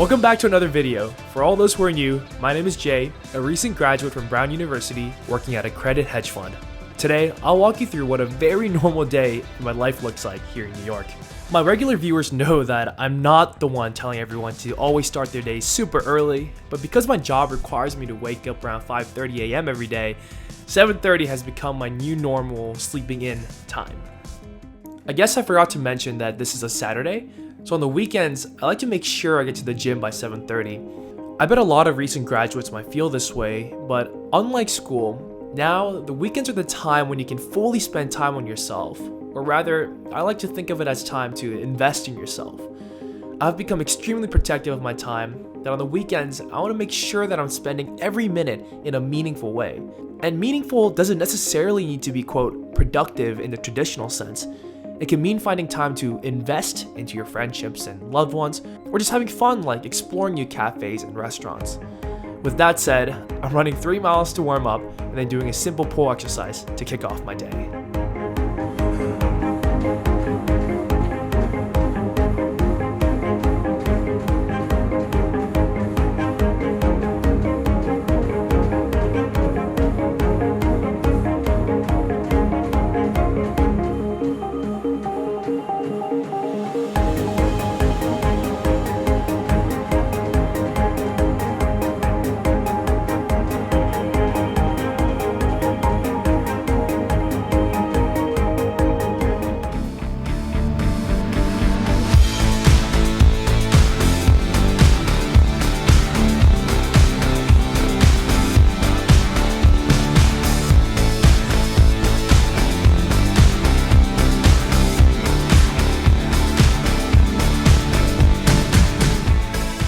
Welcome back to another video. For all those who are new, my name is Jay, a recent graduate from Brown University working at a credit hedge fund. Today, I'll walk you through what a very normal day in my life looks like here in New York. My regular viewers know that I'm not the one telling everyone to always start their day super early, but because my job requires me to wake up around 5:30 a.m. every day, 7:30 has become my new normal sleeping in time. I guess I forgot to mention that this is a Saturday, so on the weekends, I like to make sure I get to the gym by 7:30. I bet a lot of recent graduates might feel this way, but unlike school, now the weekends are the time when you can fully spend time on yourself. Or rather, I like to think of it as time to invest in yourself. I've become extremely protective of my time, that on the weekends, I want to make sure that I'm spending every minute in a meaningful way. And meaningful doesn't necessarily need to be, quote, productive in the traditional sense. It can mean finding time to invest into your friendships and loved ones, or just having fun like exploring new cafes and restaurants. With that said, I'm running 3 miles to warm up and then doing a simple pull exercise to kick off my day.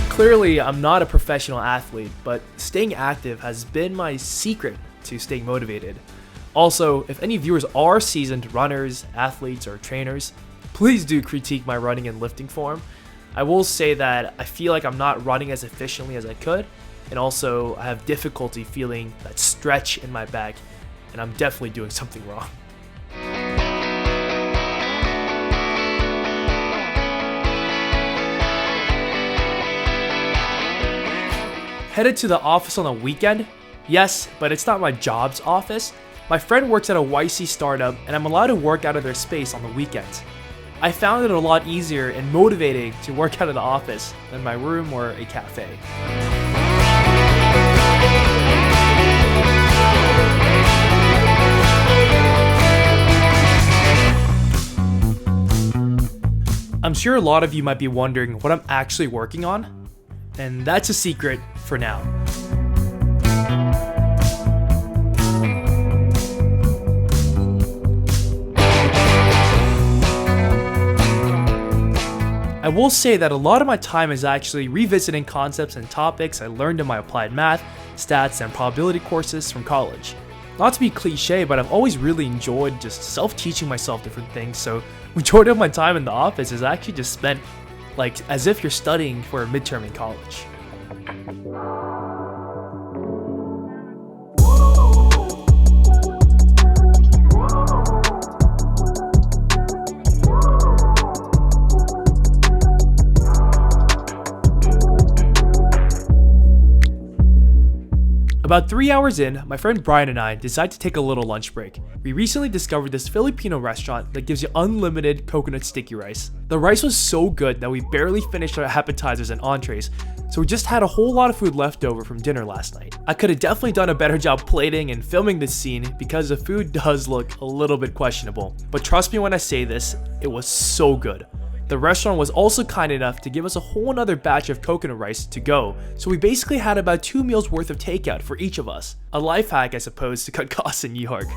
Clearly, I'm not a professional athlete, but staying active has been my secret to staying motivated. Also, if any viewers are seasoned runners, athletes, or trainers, please do critique my running and lifting form. I will say that I feel like I'm not running as efficiently as I could, and also I have difficulty feeling that stretch in my back, and I'm definitely doing something wrong. Headed to the office on the weekend? Yes, but it's not my job's office. My friend works at a YC startup and I'm allowed to work out of their space on the weekends. I found it a lot easier and motivating to work out of the office than my room or a cafe. I'm sure a lot of you might be wondering what I'm actually working on, and that's a secret for now. I will say that a lot of my time is actually revisiting concepts and topics I learned in my applied math, stats, and probability courses from college. Not to be cliche, but I've always really enjoyed just self-teaching myself different things, so majority of my time in the office is actually just spent like as if you're studying for a midterm in college. About 3 hours in, my friend Brian and I decided to take a little lunch break. We recently discovered this Filipino restaurant that gives you unlimited coconut sticky rice. The rice was so good that we barely finished our appetizers and entrees, so we just had a whole lot of food left over from dinner last night. I could have definitely done a better job plating and filming this scene because the food does look a little bit questionable. But trust me when I say this, it was so good. The restaurant was also kind enough to give us a whole nother batch of coconut rice to go, so we basically had about 2 meals worth of takeout for each of us. A life hack, I suppose, to cut costs in New York.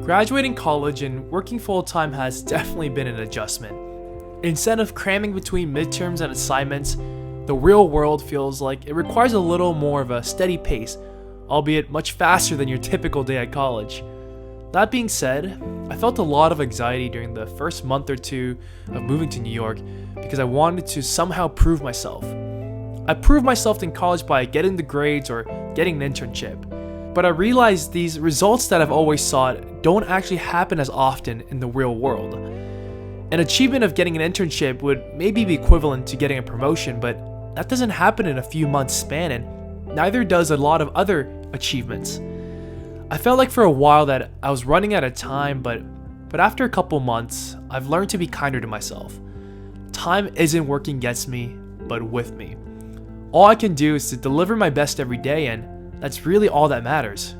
Graduating college and working full-time has definitely been an adjustment. Instead of cramming between midterms and assignments, the real world feels like it requires a little more of a steady pace, albeit much faster than your typical day at college. That being said, I felt a lot of anxiety during the first month or two of moving to New York because I wanted to somehow prove myself. I proved myself in college by getting the grades or getting an internship, but I realized these results that I've always sought don't actually happen as often in the real world. An achievement of getting an internship would maybe be equivalent to getting a promotion, but that doesn't happen in a few months span, and neither does a lot of other achievements. I felt like for a while that I was running out of time, but after a couple months, I've learned to be kinder to myself. Time isn't working against me, but with me. All I can do is to deliver my best every day, and that's really all that matters.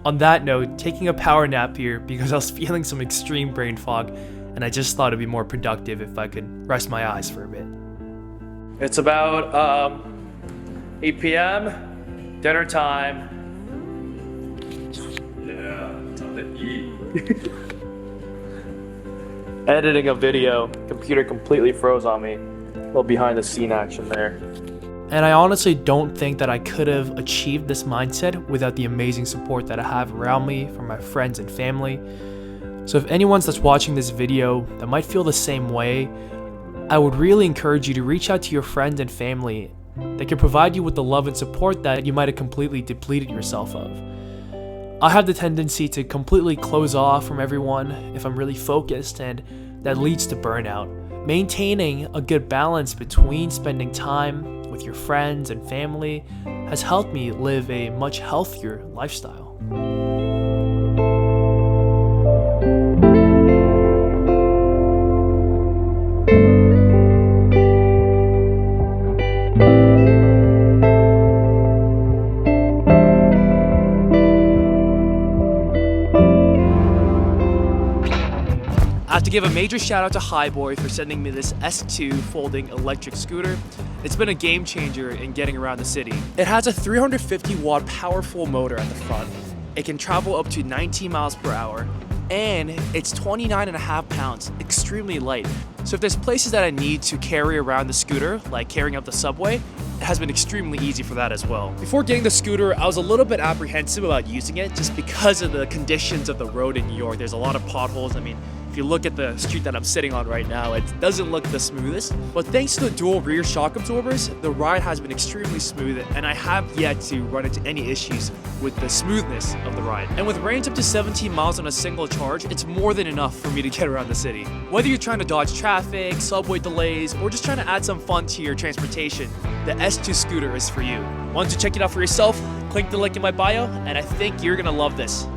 On that note, taking a power nap here because I was feeling some extreme brain fog, and I just thought it'd be more productive if I could rest my eyes for a bit. It's about 8 p.m., dinner time. Editing a video, computer completely froze on me. A little behind the scene action there. And I honestly don't think that I could have achieved this mindset without the amazing support that I have around me from my friends and family. So if anyone's that's watching this video that might feel the same way, I would really encourage you to reach out to your friends and family that can provide you with the love and support that you might have completely depleted yourself of. I have the tendency to completely close off from everyone if I'm really focused, and that leads to burnout. Maintaining a good balance between spending time with your friends and family has helped me live a much healthier lifestyle. I have to give a major shout out to Highboy for sending me this S2 folding electric scooter. It's been a game changer in getting around the city. It has a 350 watt powerful motor at the front. It can travel up to 19 miles per hour, and it's 29.5 pounds, extremely light. So if there's places that I need to carry around the scooter, like carrying up the subway, it has been extremely easy for that as well. Before getting the scooter, I was a little bit apprehensive about using it just because of the conditions of the road in New York. There's a lot of potholes. I mean, if you look at the street that I'm sitting on right now, it doesn't look the smoothest. But thanks to the dual rear shock absorbers, the ride has been extremely smooth, and I have yet to run into any issues with the smoothness of the ride. And with range up to 17 miles on a single charge, it's more than enough for me to get around the city. Whether you're trying to dodge traffic, subway delays, or just trying to add some fun to your transportation, the S2 scooter is for you. Want to check it out for yourself? Click the link in my bio, and I think you're gonna love this.